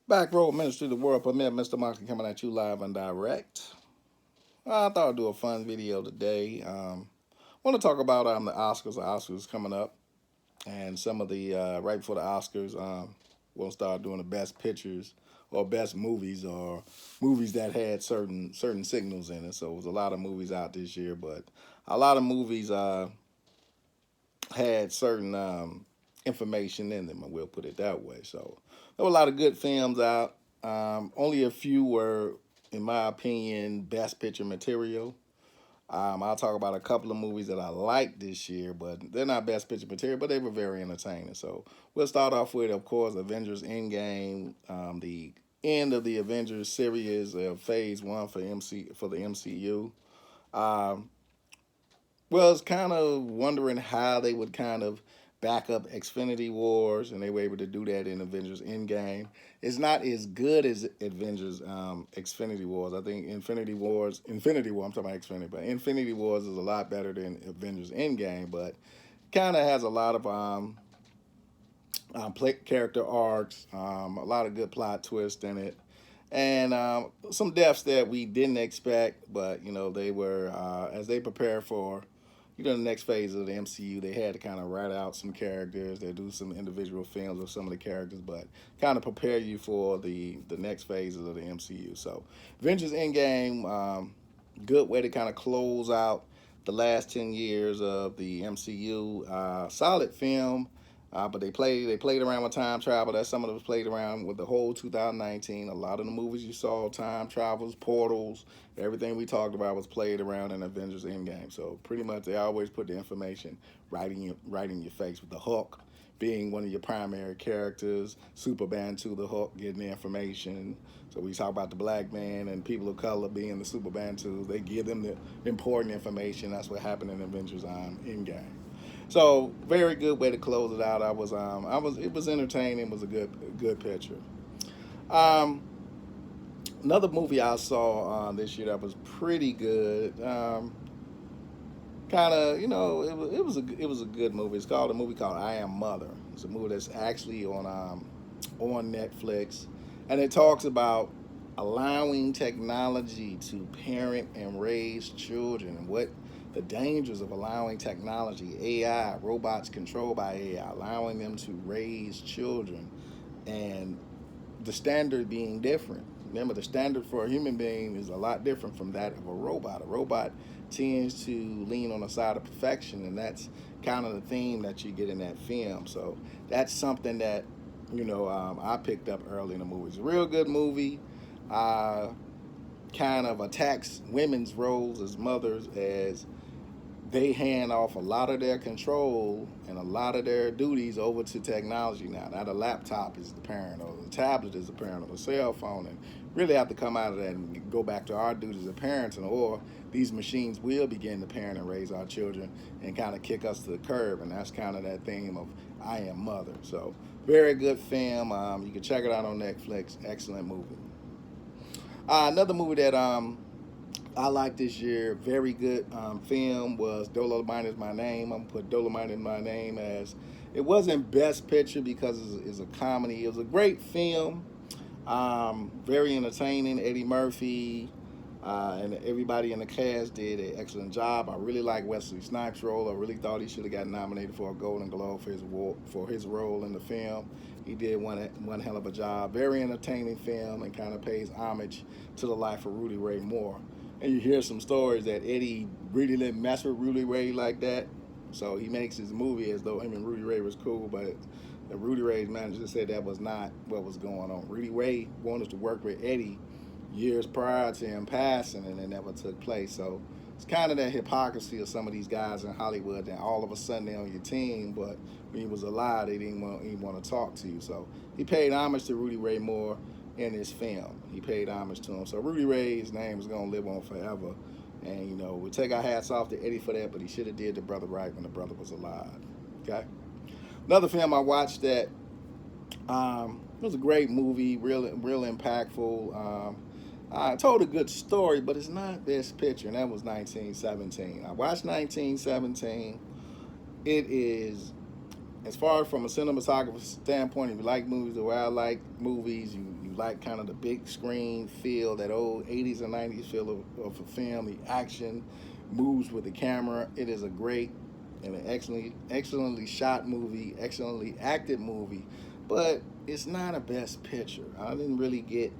Back row Ministry of the World Permit, Mr. Moxley coming at you live and direct. I thought I'd do a fun video today. Want to talk about the Oscars. The Oscars coming up, and some of the right before the Oscars, we'll start doing the best pictures or best movies or movies that had certain signals in it. So it was a lot of movies out this year, but a lot of movies had certain information in them, and we'll put it that way. So there were a lot of good films out. Only a few were, in my opinion, best picture material. I'll talk about a couple of movies that I liked this year, but they're not best picture material, but they were very entertaining. So we'll start off with, of course, Avengers Endgame, the end of the Avengers series, Phase One for the MCU. Um, was kind of wondering how they would kind of back up Xfinity Wars, and they were able to do that in Avengers Endgame. It's not as good as Avengers Xfinity Wars. I think Infinity War, I'm talking about Xfinity, but Infinity Wars is a lot better than Avengers Endgame, but kind of has a lot of character arcs, a lot of good plot twists in it, and some deaths that we didn't expect, but they were as they prepare for the next phase of the MCU. They had to kind of write out some characters. They do some individual films of some of the characters, but kind of prepare you for the next phases of the MCU. So, Avengers Endgame, good way to kind of close out the last 10 years of the MCU. Solid film. But they played around with time travel. That's some of them played around with the whole 2019. A lot of the movies you saw, time travels, portals, everything we talked about was played around in Avengers Endgame. So pretty much they always put the information right in your face, with the Hulk being one of your primary characters, Super Bantu the Hulk getting the information. So we talk about the black man and people of color being the Super Bantus. They give them the important information. That's what happened in Avengers Endgame. So very good way to close it out. It was entertaining. It was a good picture. Um, Another movie I saw this year that was pretty good. Kind of, it was a good movie. It's called a movie called I Am Mother. It's a movie that's actually on Netflix, and it talks about allowing technology to parent and raise children, and what the dangers of allowing technology, AI, robots controlled by AI, allowing them to raise children, and the standard being different. Remember, the standard for a human being is a lot different from that of a robot. A robot tends to lean on the side of perfection, and that's kind of the theme that you get in that film. So that's something that I picked up early in the movie. It's a real good movie. Uh, Kind of attacks women's roles as mothers, as they hand off a lot of their control and a lot of their duties over to technology now. Now the laptop is the parent, or the tablet is the parent, or the cell phone, and really have to come out of that and go back to our duties as parents, and or these machines will begin to parent and raise our children and kind of kick us to the curb, and that's kind of that theme of I Am Mother. So very good film. You can check it out on Netflix. Excellent movie. Another movie that I like this year, very good film, was Dolomite Is My Name. I'm gonna put Dolomite in My Name as, it wasn't Best Picture because it's a comedy. It was a great film, very entertaining. Eddie Murphy and everybody in the cast did an excellent job. I really like Wesley Snipes' role. I really thought he should have got nominated for a Golden Globe for his role in the film. He did one hell of a job. Very entertaining film, and kind of pays homage to the life of Rudy Ray Moore. And you hear some stories that Eddie really didn't mess with Rudy Ray like that. So he makes his movie as though him and Rudy Ray was cool, but the Rudy Ray's manager said that was not what was going on. Rudy Ray wanted to work with Eddie years prior to him passing, and it never took place. So it's kind of that hypocrisy of some of these guys in Hollywood, and all of a sudden they're on your team, but when he was alive, they didn't even want to talk to you. So he paid homage to Rudy Ray Moore in his film. He paid homage to him. So Rudy Ray's name is going to live on forever. And, we take our hats off to Eddie for that, but he should have did the brother right when the brother was alive. Okay? Another film I watched that it was a great movie, real impactful. I told a good story, but it's not Best Picture, and that was 1917. I watched 1917. It is as far as from a cinematographer standpoint, if you like movies the way I like movies, you like kind of the big screen feel, that old 80s and 90s feel of a film, the action moves with the camera. It is a great and an excellently shot movie, excellently acted movie, but it's not a best picture. I didn't really get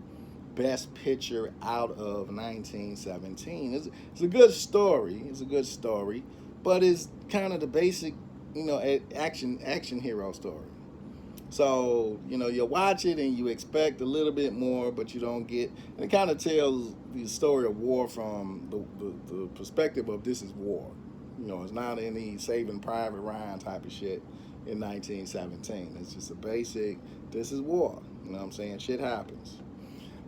best picture out of 1917. It's a good story. It's a good story, but it's kind of the basic, action hero story. So, you watch it and you expect a little bit more, but you don't get. And it kind of tells the story of war from the perspective of this is war. It's not any Saving Private Ryan type of shit in 1917. It's just a basic, this is war. You know what I'm saying? Shit happens.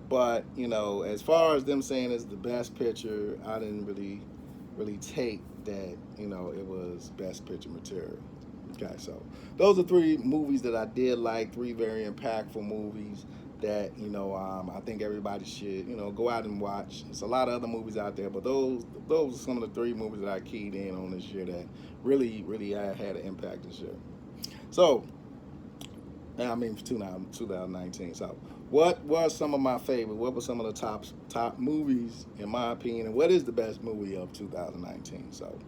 But, as far as them saying it's the best picture, I didn't really take that, it was best picture material. Okay, so those are three movies that I did like, three very impactful movies that I think everybody should go out and watch. There's a lot of other movies out there, but those are some of the three movies that I keyed in on this year that really had an impact this year. So I mean, for 2019. So, what were some of my favorite? What were some of the top movies, in my opinion, and what is the best movie of 2019? So,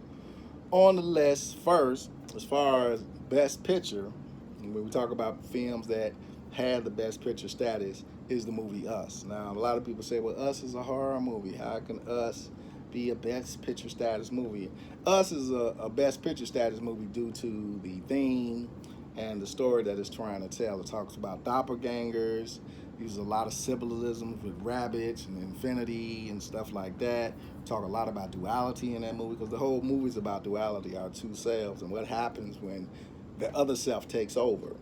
on the list first, as far as best picture, when we talk about films that had the best picture status, is the movie Us. Now, a lot of people say, well, Us is a horror movie. How can Us be a best picture status movie? Us is a best picture status movie due to the theme and the story that it's trying to tell. It talks about doppelgangers, uses a lot of symbolism with rabbits and infinity and stuff like that. Talk a lot about duality in that movie, because the whole movie is about duality, our two selves, and what happens when the other self takes over.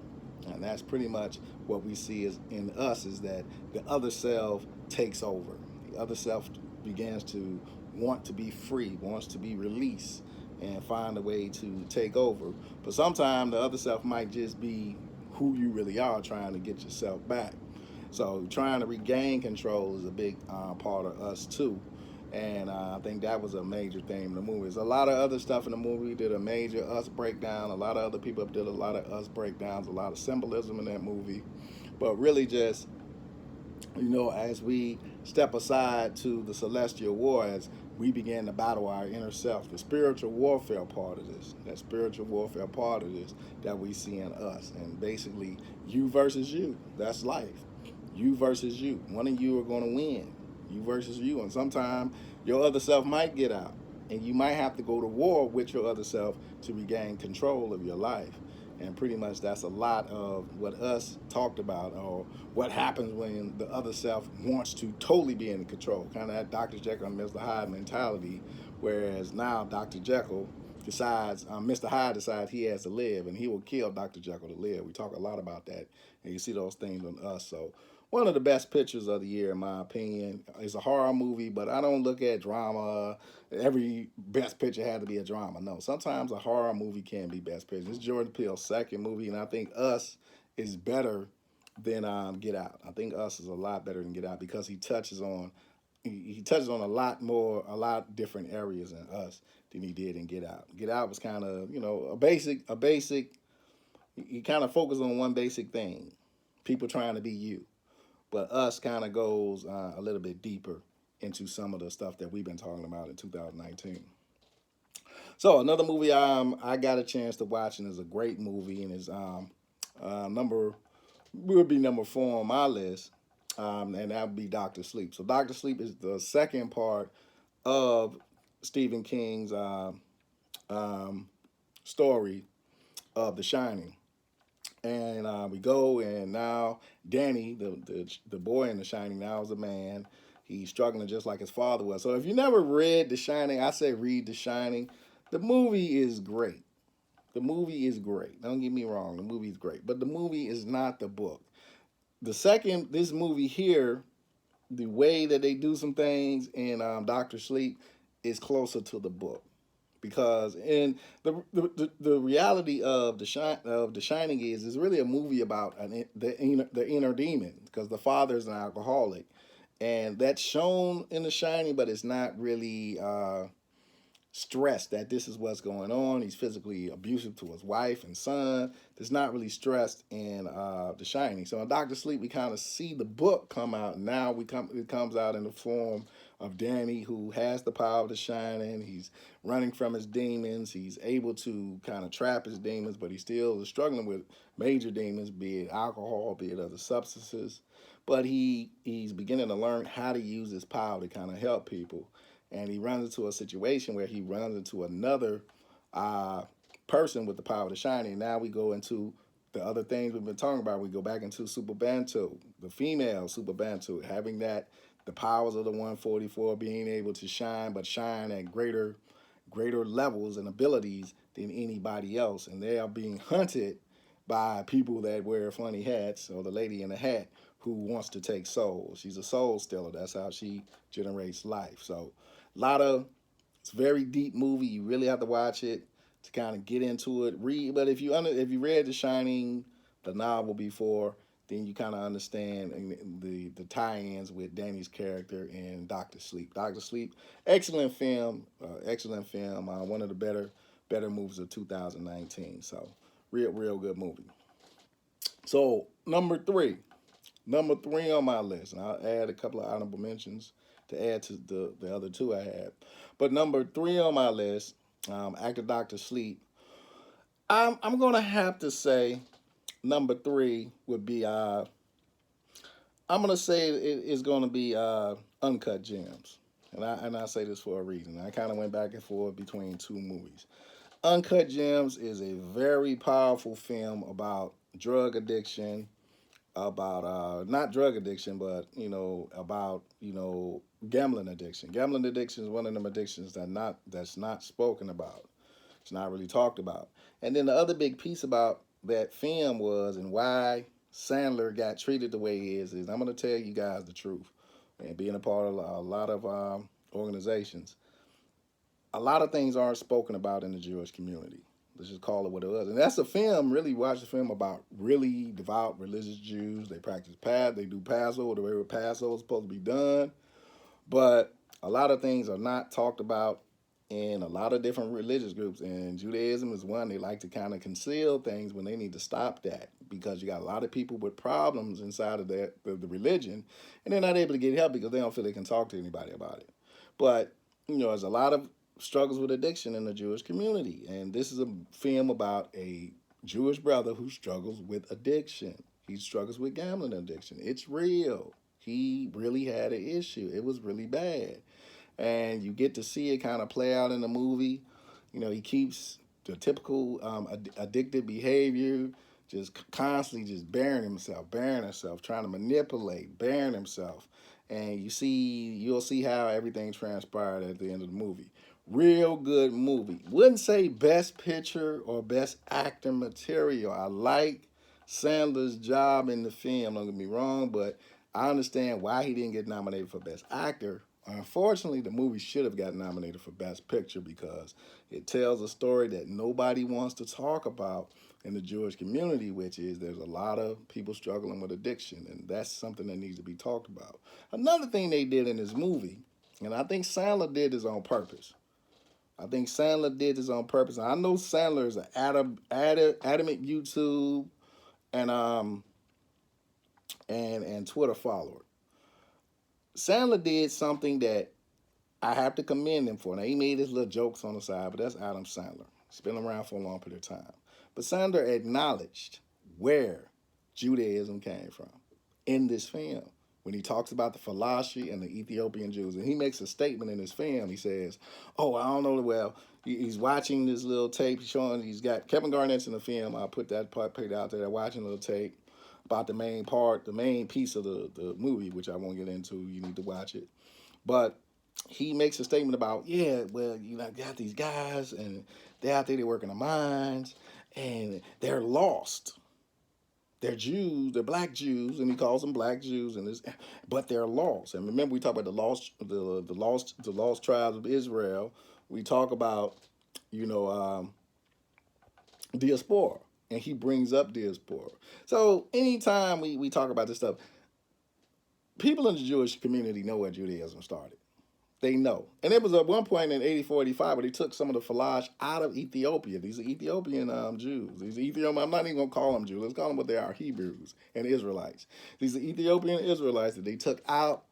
And that's pretty much what we see is in Us, is that the other self takes over. The other self begins to want to be free, wants to be released, and find a way to take over. But sometimes the other self might just be who you really are, trying to get yourself back. So trying to regain control is a big part of Us too. And I think that was a major theme in the movie. There's a lot of other stuff in the movie. Did a major Us breakdown. A lot of other people did a lot of Us breakdowns. A lot of symbolism in that movie. But really just, as we step aside to the celestial war, as we begin to battle our inner self, the spiritual warfare part of this, that spiritual warfare part of this that we see in Us. And basically, you versus you. That's life. You versus you. One of you are going to win. You versus you. And sometimes your other self might get out. And you might have to go to war with your other self to regain control of your life. And pretty much that's a lot of what Us talked about, or what happens when the other self wants to totally be in control. Kind of that Dr. Jekyll and Mr. Hyde mentality, whereas now Dr. Jekyll decides, Mr. Hyde decides he has to live, and he will kill Dr. Jekyll to live. We talk a lot about that, and you see those things on Us. So one of the best pictures of the year, in my opinion. It's a horror movie, but I don't look at drama. Every best picture had to be a drama. No, sometimes a horror movie can be best picture. It's Jordan Peele's second movie, and I think Us is better than Get Out. I think Us is a lot better than Get Out, because he touches on a lot different areas in Us than he did in Get Out. Get Out was kind of a basic. He kind of focused on one basic thing: people trying to be you. But Us kind of goes a little bit deeper into some of the stuff that we've been talking about in 2019. So another movie I got a chance to watch, and is a great movie, and is number will be number 4 on my list, and that would be Doctor Sleep. So Doctor Sleep is the second part of Stephen King's um, story of The Shining. And we go, and now Danny, the boy in The Shining, now is a man. He's struggling just like his father was. So if you never read The Shining, I say read The Shining. The movie is great. The movie is great. Don't get me wrong. The movie is great. But the movie is not the book. This movie here, the way that they do some things in Doctor Sleep is closer to the book, because in the reality of the Shining is really a movie about the inner demon, because the father is an alcoholic, and that's shown in The Shining, but it's not really stressed that this is what's going on. He's physically abusive to his wife and son. That's not really stressed in The Shining. So in Doctor Sleep, we kind of see the book come out. Now it comes out in the form of Danny, who has the power of The Shining. He's running from his demons. He's able to kind of trap his demons, but he still is struggling with major demons, be it alcohol, be it other substances. But he's beginning to learn how to use his power to kind of help people, and he runs into a situation where he runs into another uh, person with the power to shine. And now we go into the other things we've been talking about. We go back into Super Bantu, the female Super Bantu, having that the powers of the 144, being able to shine, but shine at greater levels and abilities than anybody else, and they are being hunted by people that wear funny hats, or the lady in the hat who wants to take souls. She's a soul stealer. That's how she generates life. So a lot of it's a very deep movie. You really have to watch it to kind of get into it. Read, but if you read The Shining, the novel before, then you kind of understand the tie-ins with Danny's character in Doctor Sleep. Doctor Sleep, excellent film, excellent film. One of the better movies of 2019. So real good movie. So number three on my list, and I'll add a couple of honorable mentions to add to the other two I had. But number three on my list, after Doctor Sleep, I'm gonna have to say number three would be I'm gonna say it is gonna be Uncut Gems, and I say this for a reason. I kind of went back and forth between two movies. Uncut Gems is a very powerful film about drug addiction, about not drug addiction, but about gambling addiction. Gambling addiction is one of them addictions that's not spoken about. It's not really talked about. And then the other big piece about that film was, and why Sandler got treated the way he is I'm going to tell you guys the truth. And being a part of a lot of organizations, a lot of things aren't spoken about in the Jewish community. Let's just call it what it was. And that's a film, really watch a film about really devout religious Jews. They practice they do Passover the way Passover is supposed to be done. But a lot of things are not talked about in a lot of different religious groups. And Judaism is one. They like to kind of conceal things when they need to stop that, because you got a lot of people with problems inside of the religion, and they're not able to get help because they don't feel they can talk to anybody about it. But, there's a lot of struggles with addiction in the Jewish community. And this is a film about a Jewish brother who struggles with addiction. He struggles with gambling addiction. It's real. He really had an issue. It was really bad. And you get to see it kind of play out in the movie. He keeps the typical addictive behavior, just constantly just bearing himself, trying to manipulate, bearing himself. And you'll see how everything transpired at the end of the movie. Real good movie. Wouldn't say best picture or best actor material. I like Sandler's job in the film, don't get me wrong, but I understand why he didn't get nominated for best actor. Unfortunately, the movie should have gotten nominated for best picture because it tells a story that nobody wants to talk about in the Jewish community, which is there's a lot of people struggling with addiction, and that's something that needs to be talked about. Another thing they did in this movie, and I think Sandler did this on purpose. I know Sandler is an adamant YouTube and and Twitter follower. Sandler did something that I have to commend him for. Now, he made his little jokes on the side, but that's Adam Sandler. He's been around for a long period of time. But Sandler acknowledged where Judaism came from in this film when he talks about the Falashi and the Ethiopian Jews. And he makes a statement in his film. He says, I don't know, well, he's watching this little tape showing he's got Kevin Garnett's in the film. I'll put that part out there. They're watching a little tape about the main piece of the movie, which I won't get into. You need to watch it. But he makes a statement about, you got these guys, and they're out there, they work in the mines, and they're lost. They're Jews, they're black Jews, and he calls them black Jews, but they're lost. And remember, we talk about the lost tribes of Israel. We talk about, diaspora, and he brings up diaspora. So anytime we talk about this stuff, people in the Jewish community know where Judaism started. They know. And it was at one point in 84, 85 where they took some of the Falaj out of Ethiopia. These are Ethiopian Jews. These are Ethiopian, I'm not even going to call them Jews. Let's call them what they are, Hebrews and Israelites. These are Ethiopian Israelites that they took out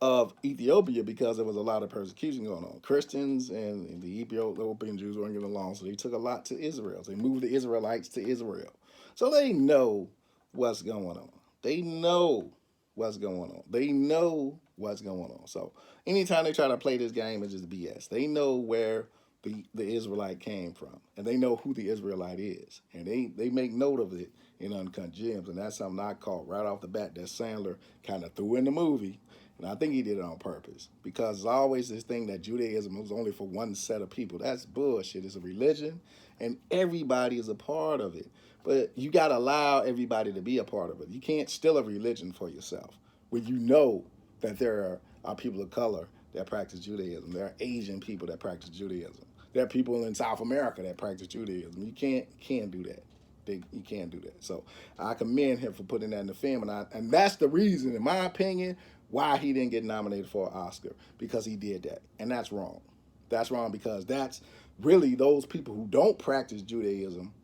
of Ethiopia because there was a lot of persecution going on. Christians and the Ethiopian Jews weren't getting along, so they took a lot to Israel. They moved the Israelites to Israel. So they know what's going on. They know what's going on. They know what's going on. So anytime they try to play this game, it's just BS. They know where the Israelite came from, and they know who the Israelite is, and they make note of it in Uncut Gems, and that's something I caught right off the bat that Sandler kind of threw in the movie. And I think he did it on purpose because there's always this thing that Judaism was only for one set of people. That's bullshit. It's a religion, and everybody is a part of it. But you got to allow everybody to be a part of it. You can't steal a religion for yourself when you know that there are people of color that practice Judaism. There are Asian people that practice Judaism. There are people in South America that practice Judaism. You can't do that. You can't do that. So I commend him for putting that in the film, and that's the reason, in my opinion, why he didn't get nominated for an Oscar, because he did that, and that's wrong. That's wrong because that's really those people who don't practice Judaism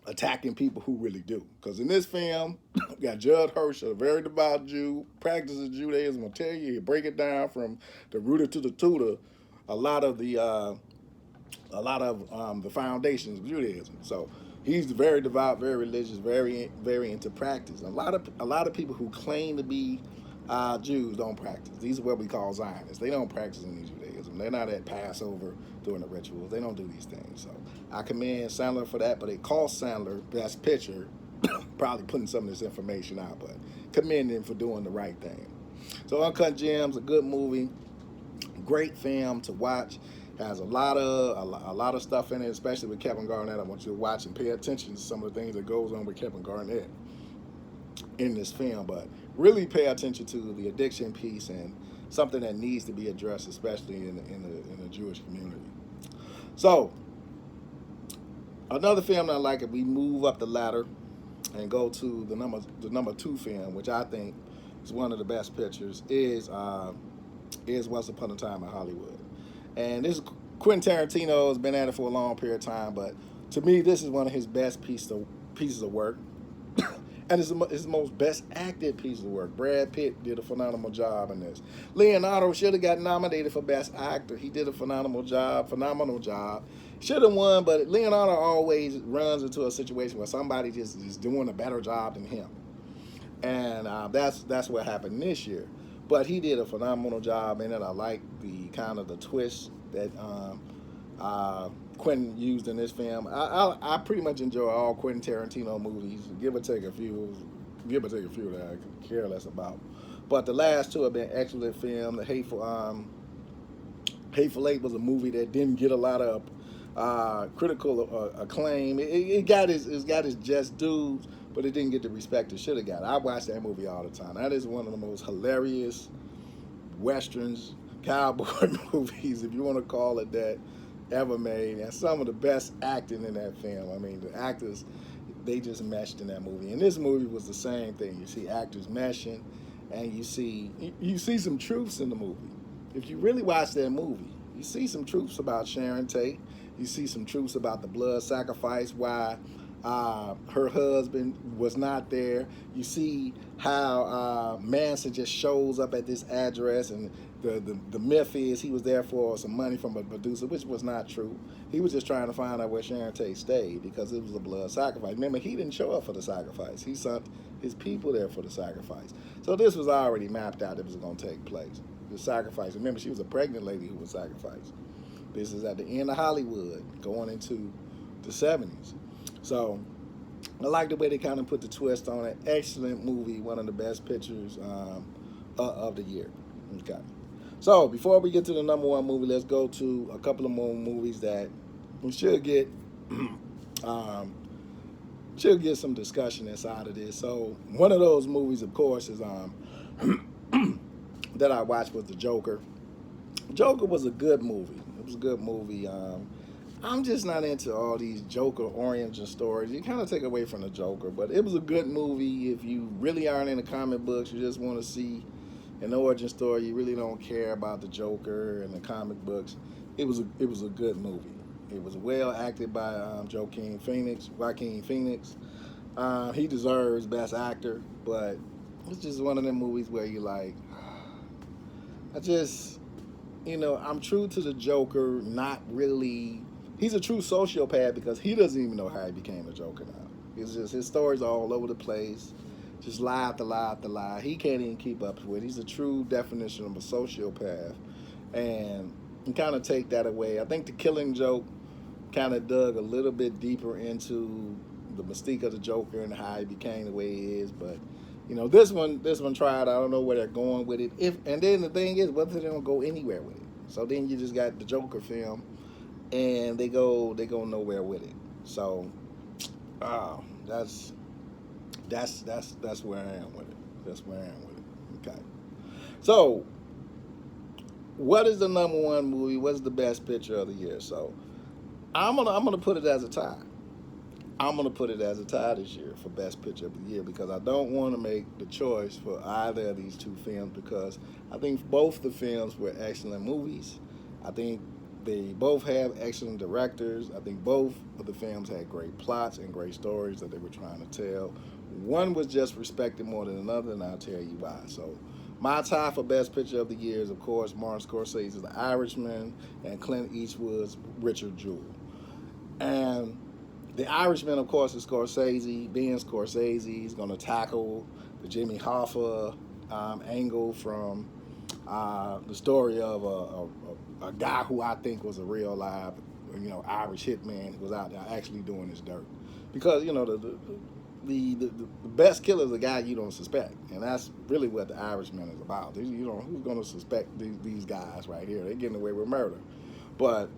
attacking people who really do. Because in this film, we got Judd Hirsch, a very devout Jew, practices Judaism. I'll tell you, he break it down from the rooter to the tutor. A lot of the foundations of Judaism. So he's very devout, very religious, very into practice. A lot of people who claim to be Jews don't practice. These are what we call Zionists. They don't practice any Judaism. They're not at Passover doing the rituals. They don't do these things. So I commend Sandler for that, but it cost Sandler Best Picture, probably putting some of this information out, but commend him for doing the right thing. So Uncut Gems, a good movie, great film to watch. Has a lot of stuff in it, especially with Kevin Garnett. I want you to watch and pay attention to some of the things that goes on with Kevin Garnett in this film, but really pay attention to the addiction piece and something that needs to be addressed, especially in the Jewish community. So another film that I like, if we move up the ladder and go to the number 2 film, which I think is one of the best pictures, is Once Upon a Time in Hollywood. And this Quentin Tarantino has been at it for a long period of time, but to me, this is one of his best pieces of work. And it's the most best acted piece of work. Brad Pitt did a phenomenal job in this. Leonardo should have got nominated for Best Actor. He did a phenomenal job. Should have won, but Leonardo always runs into a situation where somebody just is doing a better job than him. And that's what happened this year. But he did a phenomenal job in it. I like the kind of the twist that Quentin used in this film. I pretty much enjoy all Quentin Tarantino movies, give or take a few that I could care less about. But the last 2 have been excellent film. The Hateful Eight was a movie that didn't get a lot of critical acclaim. It got his just dues, but it didn't get the respect it should have got. I watch that movie all the time. That is one of the most hilarious westerns, cowboy movies, if you want to call it that, ever made, and some of the best acting in that film. I mean, the actors, they just meshed in that movie. And this movie was the same thing. You see actors meshing, and you see some truths in the movie. If you really watch that movie, you see some truths about Sharon Tate. You see some truths about the blood sacrifice, why her husband was not there. You see how Manson just shows up at this address, and the myth is he was there for some money from a producer, which was not true. He was just trying to find out where Sharon Tate stayed because it was a blood sacrifice. Remember, he didn't show up for the sacrifice. He sent his people there for the sacrifice. So this was already mapped out that it was going to take place. The sacrifice. Remember, she was a pregnant lady who was sacrificed. This is at the end of Hollywood, going into the 70s. So I like the way they kind of put the twist on it. Excellent movie, one of the best pictures of the year. Okay. So before we get to the number 1 movie, let's go to a couple of more movies that we should get some discussion inside of this. So one of those movies, of course, is that I watched was The Joker. Joker was a good movie. It was a good movie. I'm just not into all these Joker origin stories. You kind of take away from the Joker, but it was a good movie. If you really aren't into comic books, you just want to see, an origin story. You really don't care about the Joker and the comic books. It was a good movie. It was well acted by Joaquin Phoenix. He deserves Best Actor, but it's just one of them movies where you like, I just, I'm true to the Joker, not really. He's a true sociopath because he doesn't even know how he became a Joker now. It's just his stories are all over the place, just lie after lie after lie. He can't even keep up with it. He's a true definition of a sociopath, and you kind of take that away. I think the Killing Joke kind of dug a little bit deeper into the mystique of the Joker and how he became the way he is, but this one tried. I don't know where they're going with it. If and then the thing is, whether they don't go anywhere with it. So then you just got the Joker film, and they go nowhere with it. So, uh, that's that's where I am with it. That's where I am with it. Okay. So, what is the number one movie? What's the best picture of the year? So, I'm gonna put it as a tie. I'm gonna put it as a tie this year for best picture of the year because I don't want to make the choice for either of these two films because I think both the films were excellent movies. I think they both have excellent directors. I think both of the films had great plots and great stories that they were trying to tell. One was just respected more than another, and I'll tell you why. So, my tie for best picture of the year is, of course, Martin Scorsese's The Irishman and Clint Eastwood's Richard Jewell. And the Irishman, of course, is Scorsese. Being Scorsese, he's going to tackle the Jimmy Hoffa angle from the story of a guy who I think was a real live, Irish hitman who was out there actually doing his dirt. Because the best killer is the guy you don't suspect, and that's really what the Irishman is about. Who's going to suspect these guys right here? They're getting away with murder, but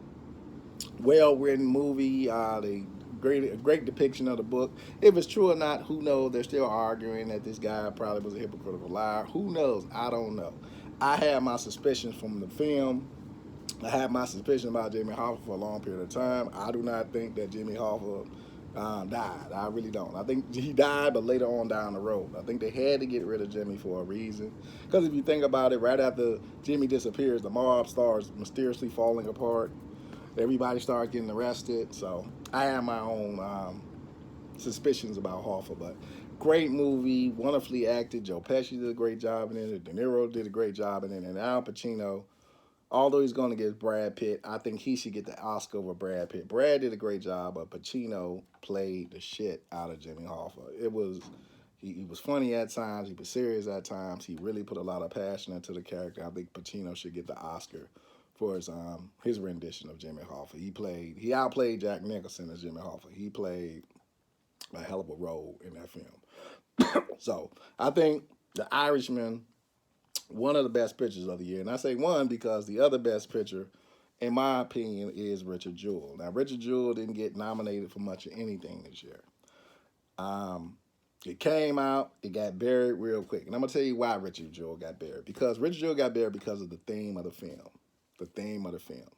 well written movie. The great depiction of the book. If it's true or not, who knows? They're still arguing that this guy probably was a hypocritical liar. Who knows? I don't know. I had my suspicions from the film. I had my suspicion about Jimmy Hoffa for a long period of time. I do not think that Jimmy Hoffa died. I really don't. I think he died, but later on down the road. I think they had to get rid of Jimmy for a reason. Because if you think about it, right after Jimmy disappears, the mob starts mysteriously falling apart. Everybody started getting arrested. So I have my own suspicions about Hoffa, but great movie, wonderfully acted. Joe Pesci did a great job in it. De Niro did a great job in it, and Al Pacino. Although he's going to get Brad Pitt, I think he should get the Oscar over Brad Pitt. Brad did a great job, but Pacino played the shit out of Jimmy Hoffa. He was funny at times, he was serious at times. He really put a lot of passion into the character. I think Pacino should get the Oscar for his rendition of Jimmy Hoffa. He outplayed Jack Nicholson as Jimmy Hoffa. He played a hell of a role in that film. So I think The Irishman, one of the best pictures of the year. And I say one because the other best picture, in my opinion, is Richard Jewell. Now, Richard Jewell didn't get nominated for much of anything this year. Um, it came out, it got buried real quick. And I'm going to tell you why Richard Jewell got buried. Because Richard Jewell got buried because of the theme of the film. The theme of the film.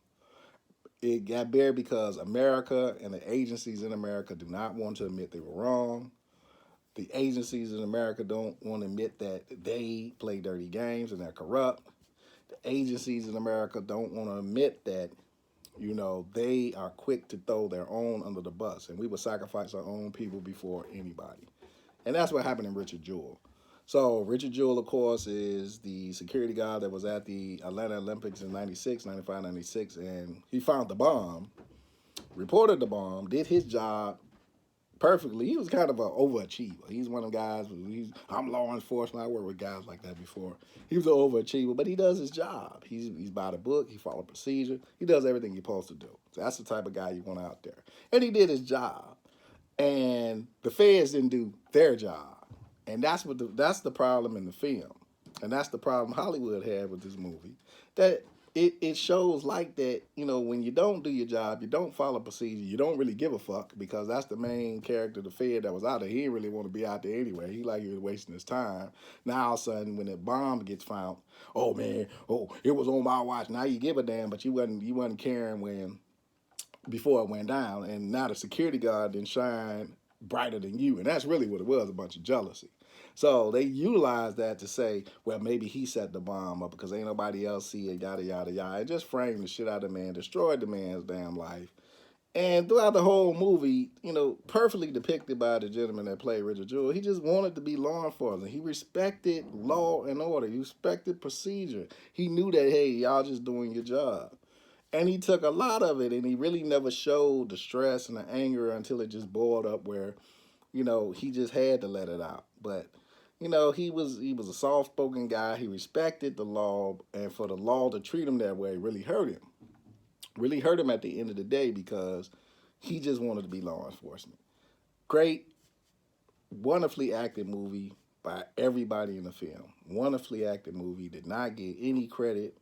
It got buried because America and the agencies in America do not want to admit they were wrong. The agencies in America don't want to admit that they play dirty games and they're corrupt. The agencies in America don't want to admit that, they are quick to throw their own under the bus. And we would sacrifice our own people before anybody. And that's what happened in Richard Jewell. So Richard Jewell, of course, is the security guard that was at the Atlanta Olympics in 96, 95, 96. And he found the bomb, reported the bomb, did his job perfectly. He was kind of an overachiever. He's one of the guys, I'm law enforcement. I worked with guys like that before. He was an overachiever, but he does his job. He's by the book. He follows procedure. He does everything he's supposed to do. So that's the type of guy you want out there. And he did his job. And the feds didn't do their job. And that's the problem in the film. And that's the problem Hollywood had with this movie. That it shows like that, when you don't do your job, you don't follow procedure, you don't really give a fuck because that's the main character, the Fed that was out there. He didn't really want to be out there anyway. He was wasting his time. Now all of a sudden when the bomb gets found, oh man, it was on my watch. Now you give a damn, but you wasn't caring when before it went down. And now the security guard didn't shine brighter than you. And that's really what it was, a bunch of jealousy. So they utilized that to say, well, maybe he set the bomb up because ain't nobody else see it, yada, yada, yada. It just framed the shit out of the man, destroyed the man's damn life. And throughout the whole movie, perfectly depicted by the gentleman that played Richard Jewell, he just wanted to be law enforcement. He respected law and order. He respected procedure. He knew that, hey, y'all just doing your job. And he took a lot of it, and he really never showed the stress and the anger until it just boiled up where, he just had to let it out. But, he was a soft spoken guy. He respected the law, and for the law to treat him that way really hurt him. Really hurt him at the end of the day because he just wanted to be law enforcement. Great, wonderfully acted movie by everybody in the film. Wonderfully acted movie. Did not get any credit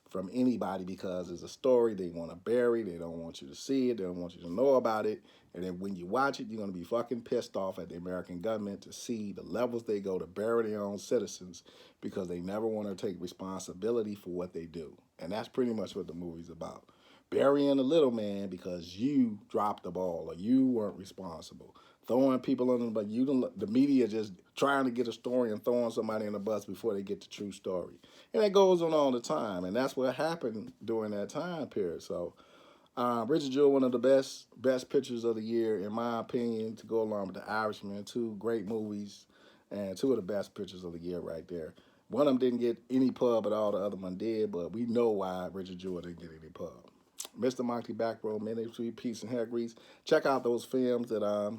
from anybody because it's a story they want to bury. They don't want you to see it. They don't want you to know about it. And then when you watch it, you're going to be fucking pissed off at the American government to see the levels they go to bury their own citizens because they never want to take responsibility for what they do. And that's pretty much what the movie's about. Burying the little man because you dropped the ball or you weren't responsible. Throwing people under the bus. The media just trying to get a story and throwing somebody in the bus before they get the true story. And that goes on all the time. And that's what happened during that time period. So Richard Jewell, one of the best pictures of the year, in my opinion, to go along with The Irishman. Two great movies and two of the best pictures of the year right there. One of them didn't get any pub at all, the other one did, but we know why Richard Jewell didn't get any pub. Mr. Monkey Back Row Ministry, Peace and Hair Grease. Check out those films that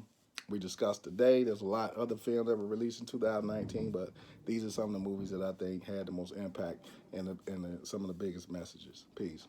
we discussed today. There's a lot of other films that were released in 2019, but these are some of the movies that I think had the most impact and some of the biggest messages. Peace.